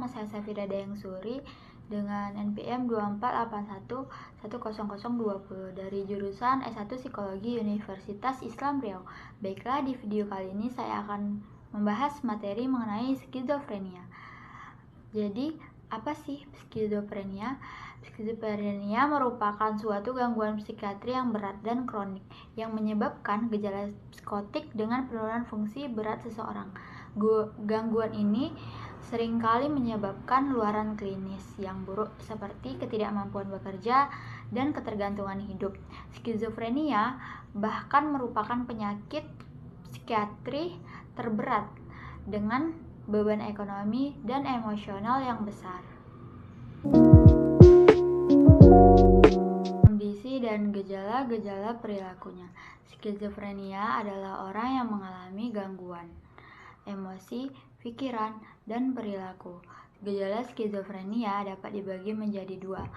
Nama saya Safira Dayangsuri dengan NPM 2481100020 dari jurusan S1 Psikologi Universitas Islam Riau. Baiklah, di video kali ini saya akan membahas materi mengenai skizofrenia. Jadi, apa sih skizofrenia? Skizofrenia merupakan suatu gangguan psikiatri yang berat dan kronik yang menyebabkan gejala psikotik dengan penurunan fungsi berat seseorang. Gangguan ini seringkali menyebabkan luaran klinis yang buruk seperti ketidakmampuan bekerja dan ketergantungan hidup. Skizofrenia bahkan merupakan penyakit psikiatri terberat dengan beban ekonomi dan emosional yang besar. Kondisi dan gejala-gejala perilakunya. Skizofrenia adalah orang yang mengalami gangguan emosi, pikiran, dan perilaku. Gejala skizofrenia dapat dibagi menjadi dua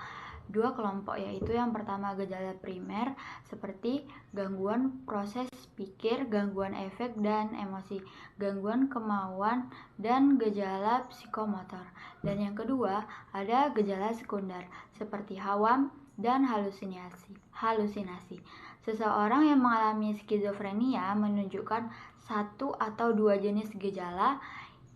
kelompok, yaitu yang pertama gejala primer seperti gangguan proses pikir, gangguan efek dan emosi, gangguan kemauan, dan gejala psikomotor. Dan yang kedua ada gejala sekunder seperti hawam dan halusinasi. Seseorang yang mengalami skizofrenia menunjukkan satu atau dua jenis gejala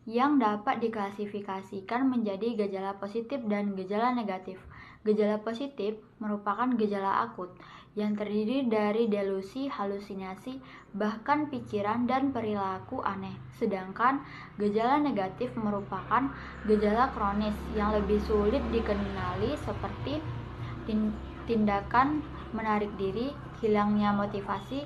yang dapat diklasifikasikan menjadi gejala positif dan gejala negatif. Gejala positif merupakan gejala akut yang terdiri dari delusi, halusinasi, bahkan pikiran dan perilaku aneh. Sedangkan gejala negatif merupakan gejala kronis yang lebih sulit dikenali seperti tindakan menarik diri, hilangnya motivasi,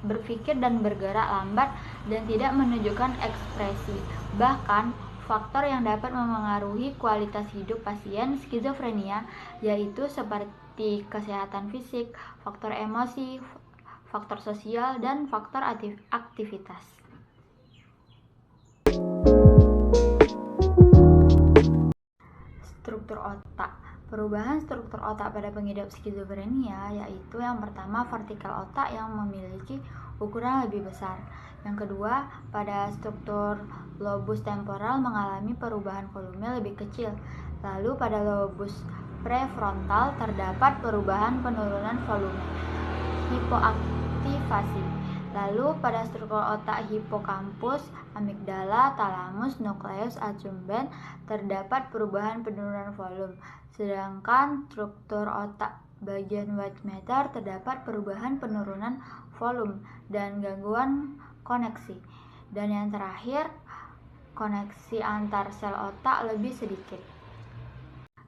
berpikir dan bergerak lambat, dan tidak menunjukkan ekspresi. Bahkan, faktor yang dapat memengaruhi kualitas hidup pasien skizofrenia yaitu seperti kesehatan fisik, faktor emosi, faktor sosial, dan faktor aktivitas. Struktur otak. Perubahan struktur otak pada pengidap skizofrenia yaitu yang pertama vertikal otak yang memiliki ukuran lebih besar. Yang kedua, pada struktur lobus temporal mengalami perubahan volume lebih kecil. Lalu pada lobus prefrontal terdapat perubahan penurunan volume, hipoaktivasi. Lalu pada struktur otak hipokampus, amigdala, talamus, nukleus accumbens terdapat perubahan penurunan volume. Sedangkan struktur otak bagian white matter terdapat perubahan penurunan volume dan gangguan koneksi. Dan yang terakhir, koneksi antar sel otak lebih sedikit.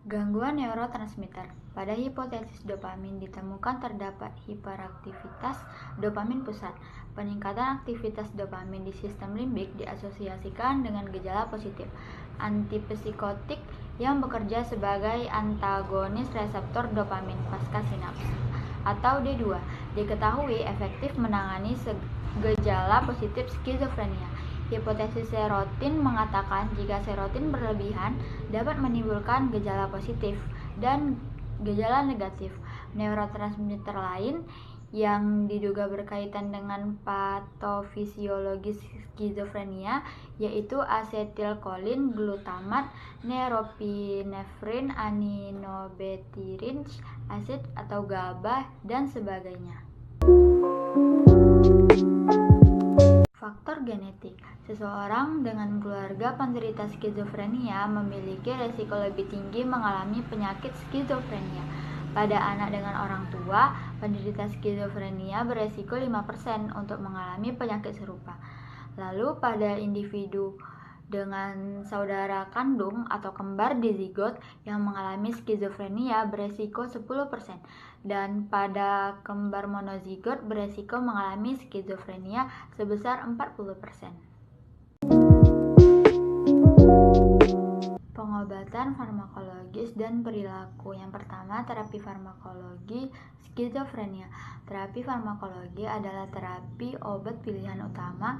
Gangguan neurotransmitter. Pada hipotesis dopamin ditemukan terdapat hiperaktivitas dopamin pusat. Peningkatan aktivitas dopamin di sistem limbik diasosiasikan dengan gejala positif antipsikotik yang bekerja sebagai antagonis reseptor dopamin pasca sinaps atau D2. Diketahui efektif menangani gejala positif skizofrenia. Hipotesis serotin mengatakan jika serotin berlebihan dapat menimbulkan gejala positif dan gejala negatif. Neurotransmitter lain yang diduga berkaitan dengan patofisiologis skizofrenia yaitu asetilkolin, glutamat, norepinefrin, aminobutyrenic acid atau GABA, dan sebagainya. Faktor genetik. Seseorang dengan keluarga penderita skizofrenia memiliki resiko lebih tinggi mengalami penyakit skizofrenia. Pada anak dengan orang tua, penderita skizofrenia beresiko 5% untuk mengalami penyakit serupa. Lalu pada individu dengan saudara kandung atau kembar dizigot yang mengalami skizofrenia beresiko 10%, dan pada kembar monozigot beresiko mengalami skizofrenia sebesar 40%. Pengobatan farmakologis dan perilaku. Yang pertama, terapi farmakologi skizofrenia. Terapi farmakologi adalah terapi obat pilihan utama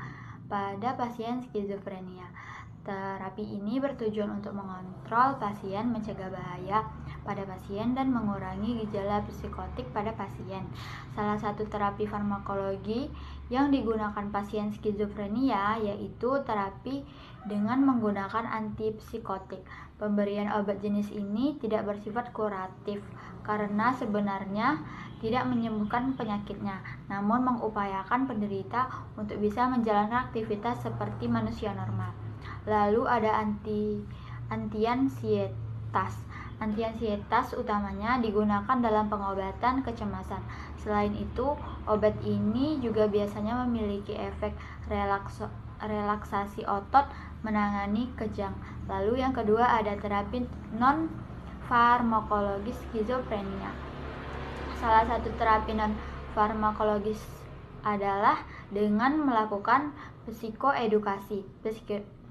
pada pasien skizofrenia. Terapi ini bertujuan untuk mengontrol pasien, mencegah bahaya pada pasien dan mengurangi gejala psikotik pada pasien. Salah satu terapi farmakologi yang digunakan pasien skizofrenia yaitu terapi dengan menggunakan antipsikotik. Pemberian obat jenis ini tidak bersifat kuratif karena sebenarnya tidak menyembuhkan penyakitnya, namun mengupayakan penderita untuk bisa menjalankan aktivitas seperti manusia normal. Lalu ada antiansietas. Antiansietas utamanya digunakan dalam pengobatan kecemasan. Selain itu, obat ini juga biasanya memiliki efek relaksasi otot, menangani kejang. Lalu yang kedua ada terapi non farmakologis skizofrenia. Salah satu terapi non farmakologis adalah dengan melakukan psikoedukasi.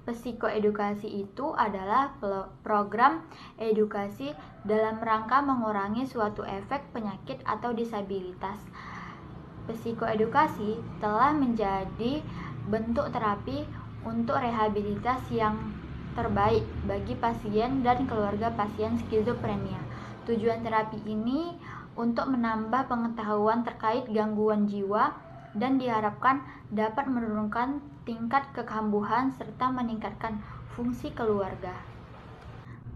Psikoedukasi itu adalah program edukasi dalam rangka mengurangi suatu efek penyakit atau disabilitas. Psikoedukasi telah menjadi bentuk terapi untuk rehabilitasi yang terbaik bagi pasien dan keluarga pasien skizofrenia. Tujuan terapi ini untuk menambah pengetahuan terkait gangguan jiwa dan diharapkan dapat menurunkan tingkat kekambuhan serta meningkatkan fungsi keluarga.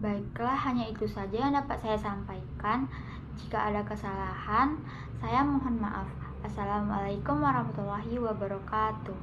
Baiklah, hanya itu saja yang dapat saya sampaikan. Jika ada kesalahan, saya mohon maaf. Assalamualaikum warahmatullahi wabarakatuh.